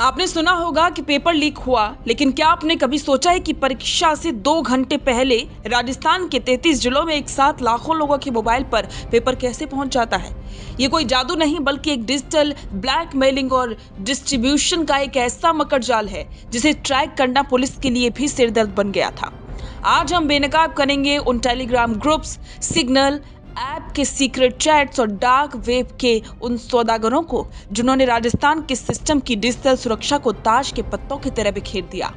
आपने सुना होगा कि पेपर लीक हुआ, लेकिन क्या आपने कभी सोचा है कि परीक्षा से 2 घंटे पहले राजस्थान के 33 जिलों में एक साथ लाखों लोगों के मोबाइल पर पेपर कैसे पहुंच जाता है। ये कोई जादू नहीं, बल्कि एक डिजिटल ब्लैकमेलिंग और डिस्ट्रीब्यूशन का एक ऐसा मकड़जाल है जिसे ट्रैक करना पुलिस के लिए भी सिरदर्द बन गया था। आज हम बेनकाब करेंगे उन टेलीग्राम ग्रुप्स, सिग्नल ऐप के सीक्रेट चैट्स और डार्क वेब के उन सौदागरों को जिन्होंने राजस्थान के सिस्टम की डिजिटल सुरक्षा को ताश के पत्तों की तरह बिखेर दिया।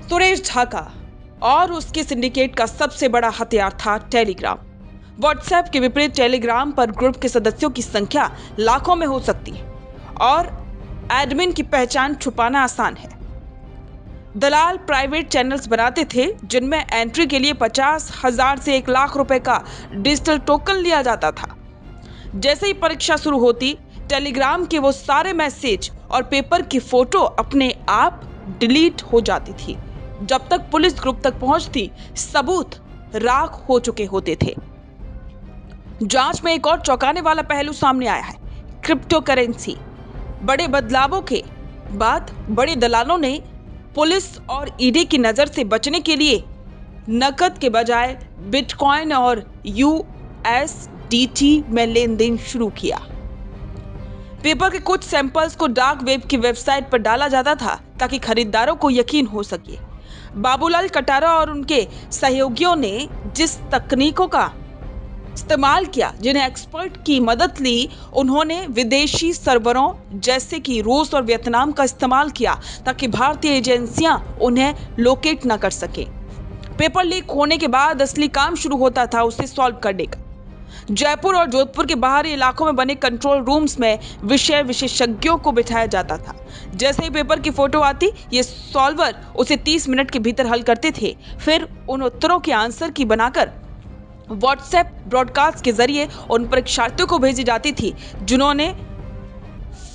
सुरेश ढाका और उसके सिंडिकेट का सबसे बड़ा हथियार था टेलीग्राम। व्हाट्सएप के विपरीत टेलीग्राम पर ग्रुप के सदस्यों की संख्या लाखों में हो सकती है और एडमिन की पहचान छुपाना आसान है। दलाल प्राइवेट चैनल्स बनाते थे जिनमें एंट्री के लिए 50,000 से 1 लाख रुपए का डिजिटल टोकन लिया जाता था। जैसे ही परीक्षा शुरू होती, टेलीग्राम के वो सारे मैसेज और पेपर की फोटो अपने आप डिलीट हो जाती थी। जब तक पुलिस ग्रुप तक पहुंचती, सबूत राख हो चुके होते थे। जांच में एक और चौंकाने वाला पहलू सामने आया है, क्रिप्टो करेंसी। बड़े बदलावों के बाद बड़े दलालों ने पुलिस और ईडी की नजर से बचने के लिए नकद के बजाय बिटकॉइन और USDT में लेन देन शुरू किया। पेपर के कुछ सैंपल्स को डार्क वेब की वेबसाइट पर डाला जाता था ताकि खरीदारों को यकीन हो सके। बाबूलाल कटारा और उनके सहयोगियों ने जिस तकनीकों का इस्तेमाल किया, जिन्हें एक्सपर्ट की मदद ली, उन्होंने विदेशी सर्वरों जैसे कि रूस और वियतनाम का इस्तेमाल किया ताकि भारतीय एजेंसियां उन्हें लोकेट न कर सके। पेपर लीक होने के बाद असली काम शुरू होता था उसे सॉल्व करने का। जयपुर और जोधपुर के बाहरी इलाकों में बने कंट्रोल रूम्स में विषय विशेषज्ञों को बिठाया जाता था। जैसे ही पेपर की फोटो आती, ये सॉल्वर उसे 30 मिनट के भीतर हल करते थे। फिर उन उत्तरों के आंसर की बनाकर व्हाट्सएप ब्रॉडकास्ट के जरिए उन परीक्षार्थियों को भेजी जाती थी जिन्होंने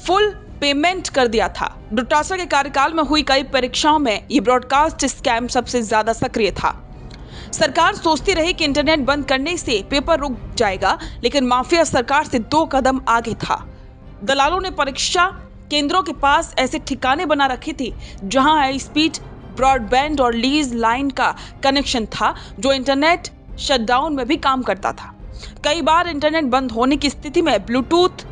फुल पेमेंट कर दिया था। डोटासरा के कार्यकाल में हुई कई परीक्षाओं में ये ब्रॉडकास्ट स्कैम सबसे ज्यादा सक्रिय था। सरकार सोचती रही कि इंटरनेट बंद करने से पेपर रुक जाएगा, लेकिन माफिया सरकार से 2 कदम आगे था। दलालों ने परीक्षा केंद्रों के पास ऐसे ठिकाने बना रखे थे जहां हाई स्पीड ब्रॉडबैंड और लीज लाइन का कनेक्शन था, जो इंटरनेट शटडाउन में भी काम करता था। कई बार इंटरनेट बंद होने की स्थिति में ब्लूटूथ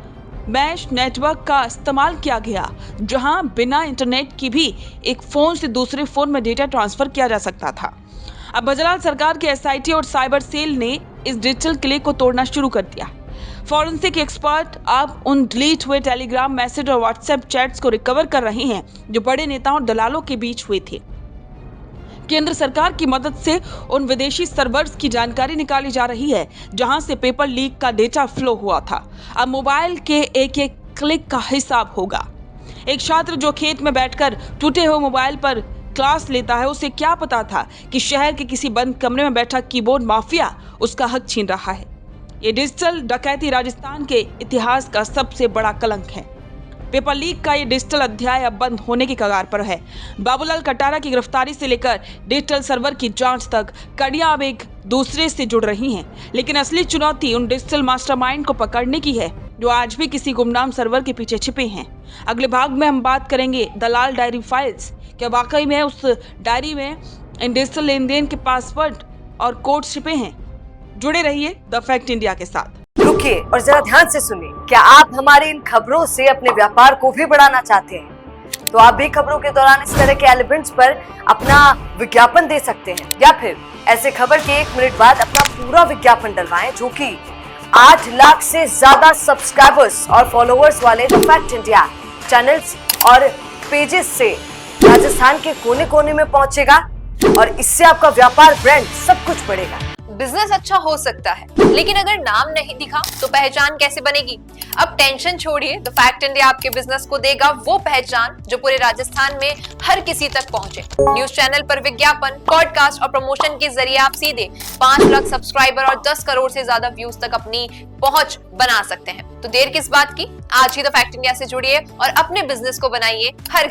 मैश नेटवर्क का इस्तेमाल किया गया, जहां बिना इंटरनेट की भी एक फोन से दूसरे फोन में डेटा ट्रांसफर किया जा सकता था। अब बजराल सरकार के SIT और साइबर सेल ने इस डिजिटल किले को तोड़ना शुरू कर दिया। फॉरेंसिक एक्सपर्ट अब उन डिलीट हुए टेलीग्राम मैसेज और व्हाट्सएप चैट्स को रिकवर कर रहे हैं जो बड़े नेताओं और दलालों के बीच हुए थे। केंद्र सरकार की मदद से उन विदेशी सर्वर्स की जानकारी निकाली जा रही है जहां से पेपर लीक का डेटा फ्लो हुआ था। अब मोबाइल के एक एक क्लिक का हिसाब होगा। एक छात्र जो खेत में बैठकर टूटे हुए मोबाइल पर क्लास लेता है, उसे क्या पता था कि शहर के किसी बंद कमरे में बैठा कीबोर्ड माफिया उसका हक छीन रहा है। ये डिजिटल डकैती राजस्थान के इतिहास का सबसे बड़ा कलंक है। पेपर लीक का ये डिजिटल अध्याय अब बंद होने की कगार पर है। बाबूलाल कटारा की गिरफ्तारी से लेकर डिजिटल सर्वर की जांच तक कड़ियां अब एक दूसरे से जुड़ रही हैं, लेकिन असली चुनौती उन डिजिटल मास्टरमाइंड को पकड़ने की है जो आज भी किसी गुमनाम सर्वर के पीछे छिपे हैं। अगले भाग में हम बात करेंगे दलाल डायरी फाइल्स। क्या वाकई में उस डायरी में इन डिजिटल लेन देन के पासवर्ड और कोड छिपे हैं? जुड़े रहिए द फैक्ट इंडिया के साथ। रुकिए और जरा ध्यान से सुनिए। क्या आप हमारे इन खबरों से अपने व्यापार को भी बढ़ाना चाहते हैं? तो आप भी खबरों के दौरान इस तरह के एलिमेंट्स पर अपना विज्ञापन दे सकते हैं, या फिर ऐसे खबर के 1 मिनट बाद अपना पूरा विज्ञापन डलवाएं, जो कि 8 लाख से ज्यादा सब्सक्राइबर्स और फॉलोअर्स वाले द फैक्ट इंडिया चैनल्स और पेजेस से राजस्थान के कोने कोने में पहुंचेगा और इससे आपका व्यापार, ब्रांड सब कुछ बढ़ेगा। बिजनेस अच्छा हो सकता है, लेकिन अगर नाम नहीं दिखा तो पहचान कैसे बनेगी? अब टेंशन छोड़िए, द फैक्ट इंडिया आपके बिजनेस को देगा वो पहचान जो पूरे राजस्थान में हर किसी तक पहुंचे। न्यूज चैनल पर विज्ञापन, पॉडकास्ट और प्रमोशन के जरिए आप सीधे 5 लाख सब्सक्राइबर और 10 करोड़ से ज्यादा व्यूज तक अपनी पहुंच बना सकते हैं। तो देर किस बात की, आज ही द फैक्ट इंडिया से जुड़िए और अपने बिजनेस को बनाइए हर